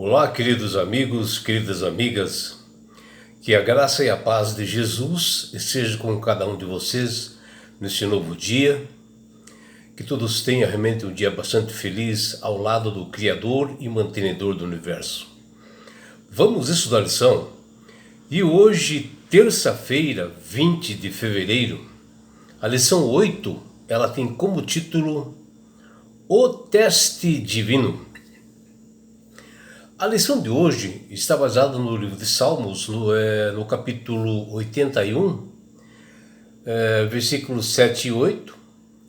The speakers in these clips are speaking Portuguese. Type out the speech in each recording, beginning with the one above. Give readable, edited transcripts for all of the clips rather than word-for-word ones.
Olá, queridos amigos, queridas amigas, que a graça e a paz de Jesus esteja com cada um de vocês neste novo dia, que todos tenham realmente um dia bastante feliz ao lado do Criador e mantenedor do universo. Vamos estudar a lição e hoje, terça-feira, 20 de fevereiro, a lição 8, ela tem como título O Teste Divino. A lição de hoje está baseada no livro de Salmos, no capítulo 81, versículos 7 e 8,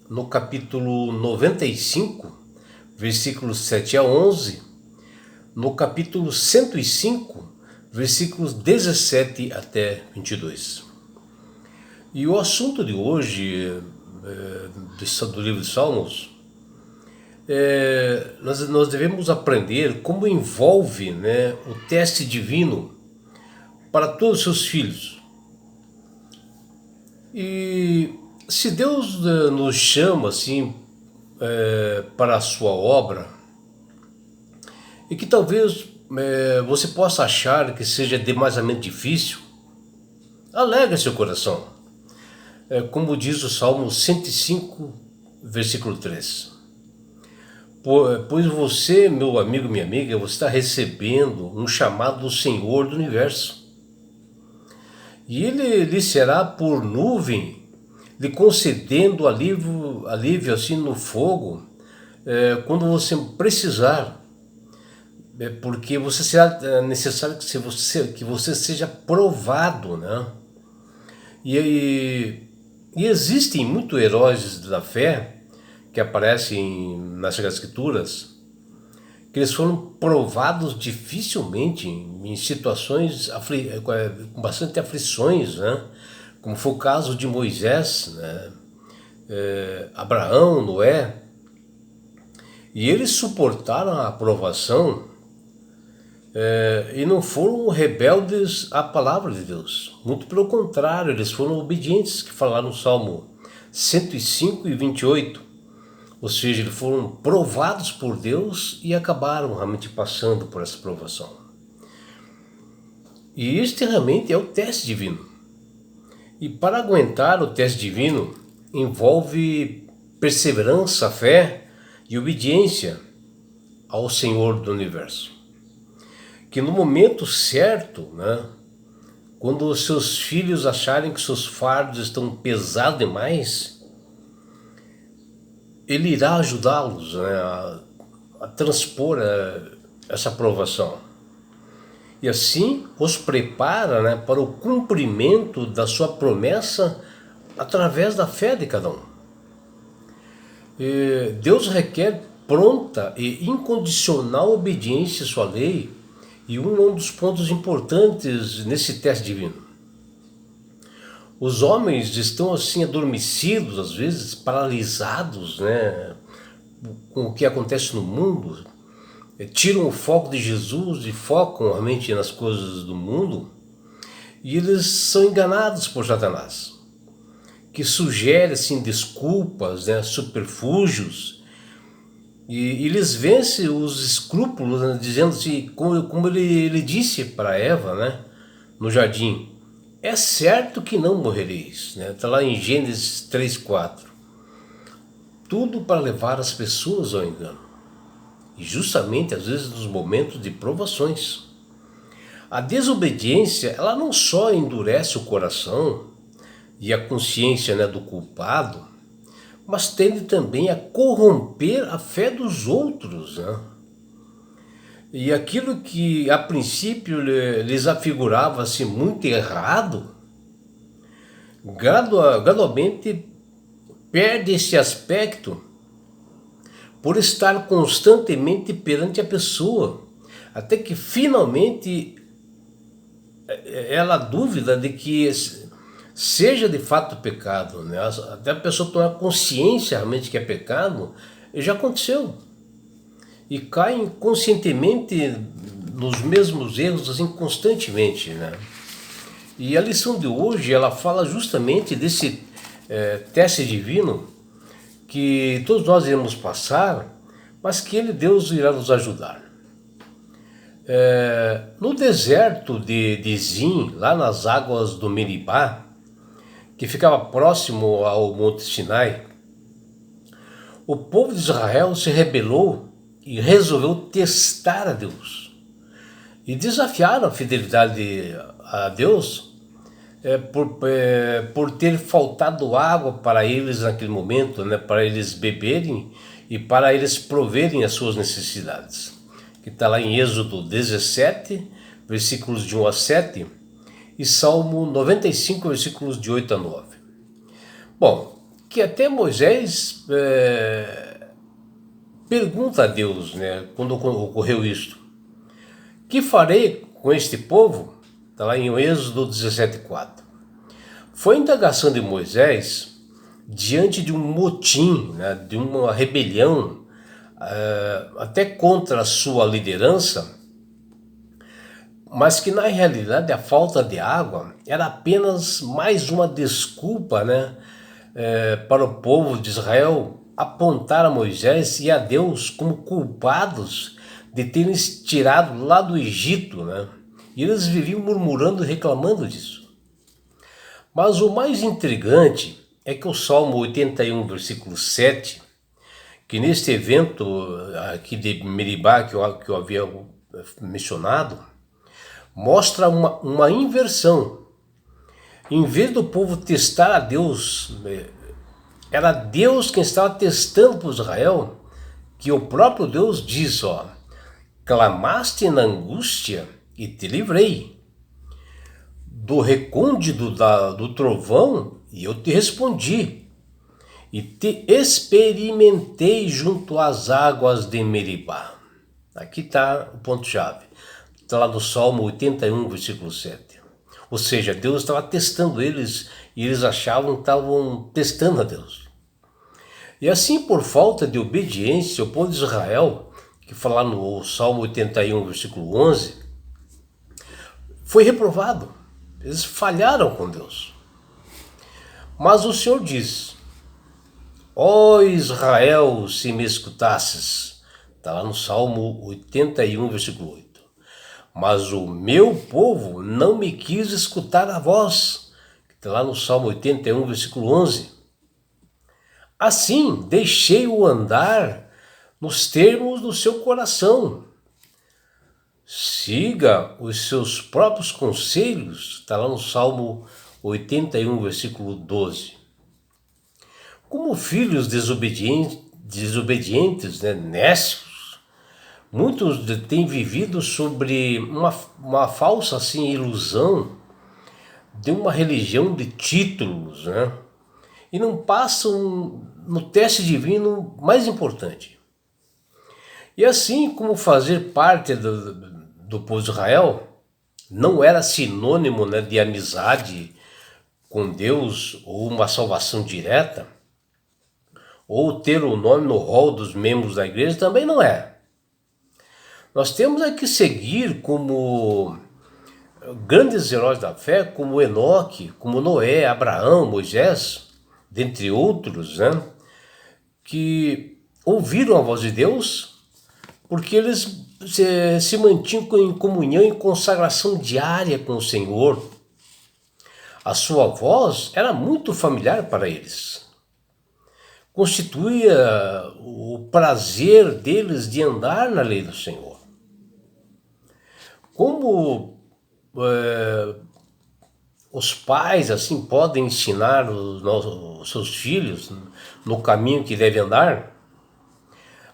no capítulo 95, versículos 7 a 11, no capítulo 105, versículos 17 até 22. E o assunto de hoje, do livro de Salmos, nós devemos aprender como envolve, o teste divino para todos os seus filhos. E se Deus nos chama assim para a sua obra, e que talvez você possa achar que seja demasiadamente difícil, alegre seu coração, como diz o Salmo 105, versículo 3. Pois você, meu amigo, minha amiga, você está recebendo um chamado do Senhor do Universo. E Ele lhe será por nuvem, lhe concedendo alívio assim no fogo, quando você precisar. Porque você será necessário que você seja provado, né? E existem muitos heróis da fé que aparecem nas Sagradas Escrituras, que eles foram provados dificilmente em situações com bastante aflições, né? Como foi o caso de Moisés, né? Abraão, Noé, e eles suportaram a provação e não foram rebeldes à palavra de Deus. Muito pelo contrário, eles foram obedientes, que falaram no Salmo 105 e 28. Ou seja, eles foram provados por Deus e acabaram realmente passando por essa provação. E este realmente é o teste divino. E para aguentar o teste divino, envolve perseverança, fé e obediência ao Senhor do Universo. Que no momento certo, quando os seus filhos acharem que seus fardos estão pesados demais, Ele irá ajudá-los a transpor essa provação. E assim os prepara para o cumprimento da sua promessa através da fé de cada um. Deus requer pronta e incondicional obediência à sua lei, e um dos pontos importantes nesse teste divino. Os homens estão assim adormecidos, às vezes paralisados, com o que acontece no mundo, tiram o foco de Jesus e focam realmente nas coisas do mundo, e eles são enganados por Satanás, que sugere assim desculpas, subterfúgios, e eles vencem os escrúpulos, dizendo assim, como ele disse para Eva, no jardim: é certo que não morrereis. Está lá em Gênesis 3:4. Tudo para levar as pessoas ao engano. E justamente às vezes nos momentos de provações. A desobediência, ela não só endurece o coração e a consciência do culpado, mas tende também a corromper a fé dos outros. E aquilo que a princípio lhes afigurava-se muito errado, gradualmente perde esse aspecto por estar constantemente perante a pessoa, até que finalmente ela duvida de que seja de fato pecado, até a pessoa tomar consciência realmente que é pecado, e já aconteceu. E caem conscientemente nos mesmos erros assim constantemente, E a lição de hoje, ela fala justamente desse teste divino que todos nós iremos passar, mas que Deus irá nos ajudar. No deserto de Zin, lá nas águas do Meribá, que ficava próximo ao Monte Sinai, o povo de Israel se rebelou e resolveu testar a Deus. E desafiaram a fidelidade a Deus por ter faltado água para eles naquele momento, né, para eles beberem e para eles proverem as suas necessidades. Que está lá em Êxodo 17, versículos de 1 a 7, e Salmo 95, versículos de 8 a 9. Bom, que até Moisés pergunta a Deus, né, quando ocorreu isto: que farei com este povo? Está lá em Êxodo 17:4. Foi a indagação de Moisés diante de um motim, né, de uma rebelião, até contra a sua liderança, mas que na realidade a falta de água era apenas mais uma desculpa, né, para o povo de Israel apontar a Moisés e a Deus como culpados de terem se tirado lá do Egito, né? E eles viviam murmurando e reclamando disso. Mas o mais intrigante é que o Salmo 81, versículo 7, que neste evento aqui de Meribá que eu havia mencionado, mostra uma inversão. Em vez do povo testar a Deus, era Deus quem estava testando para Israel, que o próprio Deus diz, clamaste na angústia e te livrei. Do recôndito do trovão e eu te respondi. E te experimentei junto às águas de Meribá. Aqui está o ponto-chave. Está lá no Salmo 81, versículo 7. Ou seja, Deus estava testando eles e eles achavam que estavam testando a Deus. E assim, por falta de obediência, o povo de Israel, que fala no Salmo 81, versículo 11, foi reprovado. Eles falharam com Deus. Mas o Senhor diz: ó Israel, se me escutasses, está lá no Salmo 81, versículo 8. Mas o meu povo não me quis escutar a voz, está lá no Salmo 81, versículo 11. Assim, deixei-o andar nos termos do seu coração. Siga os seus próprios conselhos, está lá no Salmo 81, versículo 12. Como filhos desobedientes, né, nécios, muitos têm vivido sobre uma falsa assim, ilusão de uma religião de títulos, né? E não passam no teste divino mais importante. E assim como fazer parte do povo de Israel não era sinônimo, né, de amizade com Deus ou uma salvação direta, ou ter o nome no rol dos membros da igreja, também não é. Nós temos que seguir como grandes heróis da fé, como Enoque, como Noé, Abraão, Moisés, dentre outros, né, que ouviram a voz de Deus porque eles se mantinham em comunhão e consagração diária com o Senhor. A sua voz era muito familiar para eles. Constituía o prazer deles de andar na lei do Senhor. Como os pais assim podem ensinar os seus filhos no caminho que devem andar,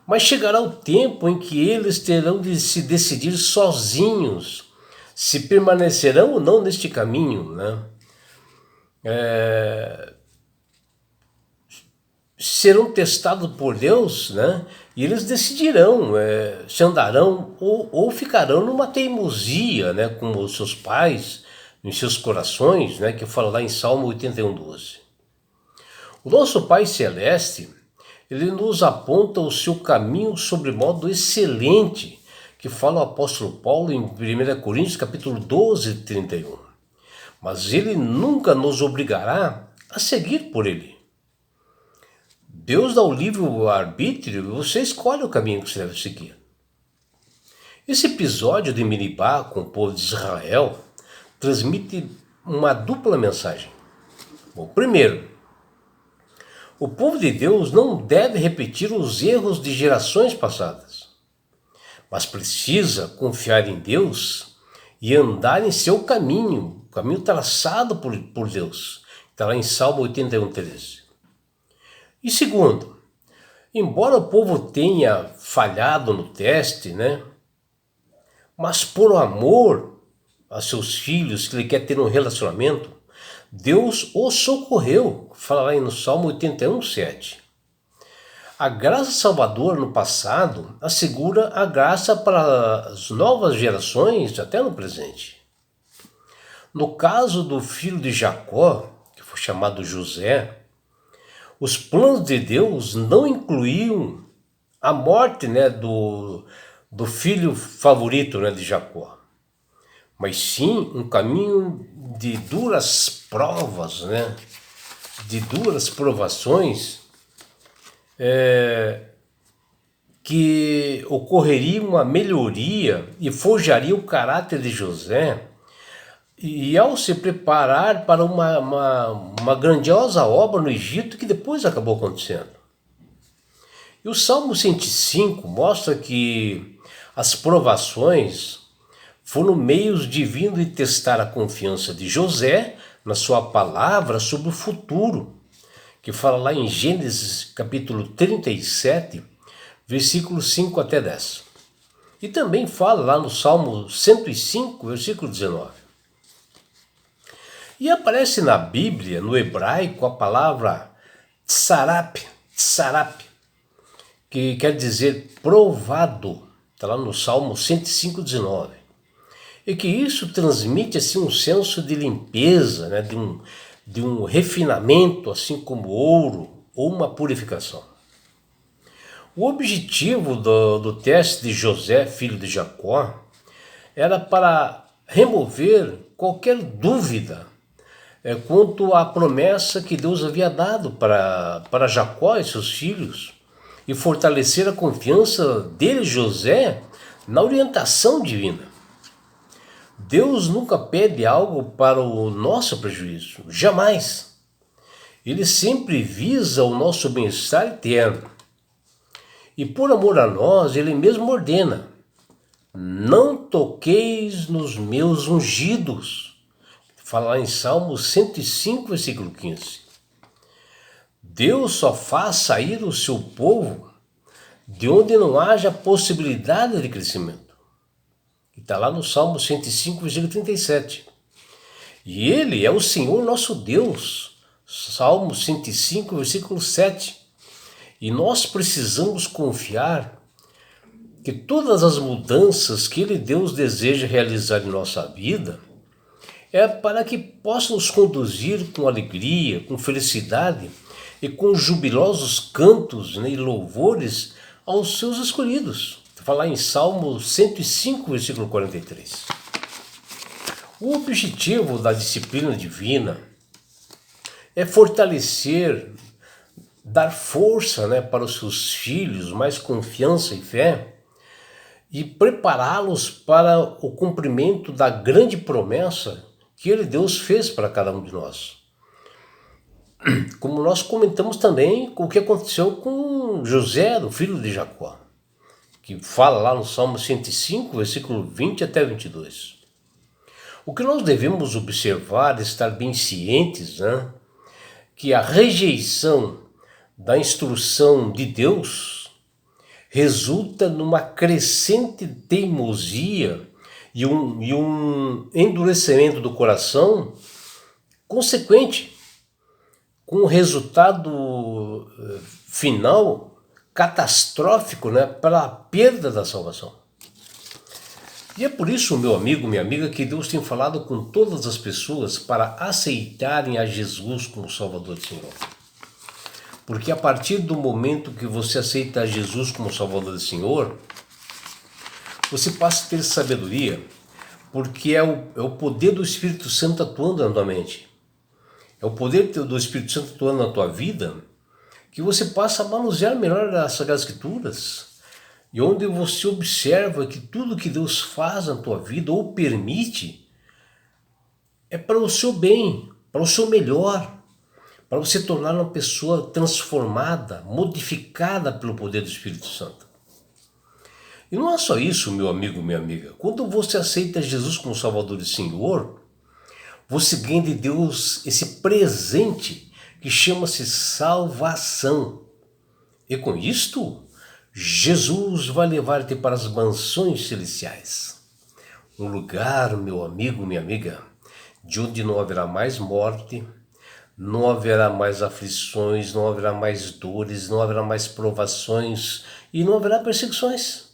mas chegará o tempo em que eles terão de se decidir sozinhos se permanecerão ou não neste caminho, né? Serão testados por Deus, né? E eles decidirão se andarão ou ficarão numa teimosia, né? Como os seus pais, em seus corações, né? Que fala lá em Salmo 81, 12. O nosso Pai Celeste, ele nos aponta o seu caminho sobre modo excelente, que fala o apóstolo Paulo em 1 Coríntios capítulo 12, 31. Mas ele nunca nos obrigará a seguir por ele. Deus dá o livre arbítrio e você escolhe o caminho que você deve seguir. Esse episódio de Meribá com o povo de Israel transmite uma dupla mensagem. Bom, primeiro, o povo de Deus não deve repetir os erros de gerações passadas, mas precisa confiar em Deus e andar em seu caminho, o caminho traçado por Deus. Está lá em Salmo 81:13. E segundo, embora o povo tenha falhado no teste, mas por amor a seus filhos, que ele quer ter um relacionamento, Deus o socorreu, fala lá no Salmo 81:7. A graça salvadora no passado assegura a graça para as novas gerações até no presente. No caso do filho de Jacó, que foi chamado José, os planos de Deus não incluíam a morte do filho favorito de Jacó, mas sim um caminho de duras provas, de duras provações, que ocorreria uma melhoria e forjaria o caráter de José, e ao se preparar para uma grandiosa obra no Egito que depois acabou acontecendo. E o Salmo 105 mostra que as provações foram meios divinos de testar a confiança de José na sua palavra sobre o futuro, que fala lá em Gênesis capítulo 37, versículos 5 até 10. E também fala lá no Salmo 105, versículo 19. E aparece na Bíblia, no hebraico, a palavra tsarap, que quer dizer provado. Está lá no Salmo 105:19. E que isso transmite assim um senso de limpeza, de um refinamento, assim como ouro ou uma purificação. O objetivo do teste de José, filho de Jacó, era para remover qualquer dúvida quanto à promessa que Deus havia dado para Jacó e seus filhos, e fortalecer a confiança dele, José, na orientação divina. Deus nunca pede algo para o nosso prejuízo, jamais. Ele sempre visa o nosso bem-estar eterno. E por amor a nós, ele mesmo ordena: não toqueis nos meus ungidos. Fala lá em Salmo 105, versículo 15. Deus só faz sair o seu povo de onde não haja possibilidade de crescimento. E está lá no Salmo 105, versículo 37. E ele é o Senhor nosso Deus. Salmo 105, versículo 7. E nós precisamos confiar que todas as mudanças que ele, Deus, deseja realizar em nossa vida é para que possa nos conduzir com alegria, com felicidade e com jubilosos cantos e louvores aos seus escolhidos. Falar em Salmo 105, versículo 43. O objetivo da disciplina divina é fortalecer, dar força para os seus filhos, mais confiança e fé, e prepará-los para o cumprimento da grande promessa que ele, Deus, fez para cada um de nós. Como nós comentamos também com o que aconteceu com José, o filho de Jacó, que fala lá no Salmo 105, versículo 20 até 22. O que nós devemos observar, estar bem cientes, que a rejeição da instrução de Deus resulta numa crescente teimosia e um endurecimento do coração consequente, com um resultado final catastrófico para a perda da salvação. E é por isso, meu amigo, minha amiga, que Deus tem falado com todas as pessoas para aceitarem a Jesus como Salvador e Senhor. Porque a partir do momento que você aceita a Jesus como Salvador e Senhor, você passa a ter sabedoria, porque é o poder do Espírito Santo atuando na tua mente. É o poder do Espírito Santo atuando na tua vida, que você passa a manusear melhor as Sagradas Escrituras e onde você observa que tudo que Deus faz na tua vida ou permite é para o seu bem, para o seu melhor, para você tornar uma pessoa transformada, modificada pelo poder do Espírito Santo. E não é só isso, meu amigo, minha amiga. Quando você aceita Jesus como Salvador e Senhor, você ganha de Deus esse presente que chama-se salvação. E com isto, Jesus vai levar-te para as mansões celestiais. Um lugar, meu amigo, minha amiga, de onde não haverá mais morte, não haverá mais aflições, não haverá mais dores, não haverá mais provações e não haverá perseguições.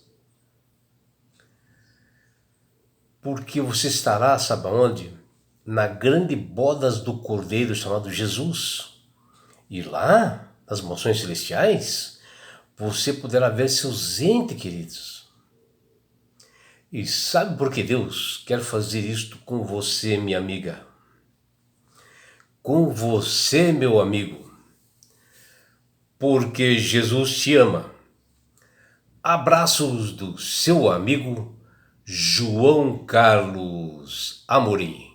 Porque você estará, sabe aonde? Na grande bodas do Cordeiro chamado Jesus. E lá, nas mansões celestiais, você poderá ver seus entes queridos. E sabe por que Deus quer fazer isto com você, minha amiga? Com você, meu amigo. Porque Jesus te ama. Abraços do seu amigo João Carlos Amorim.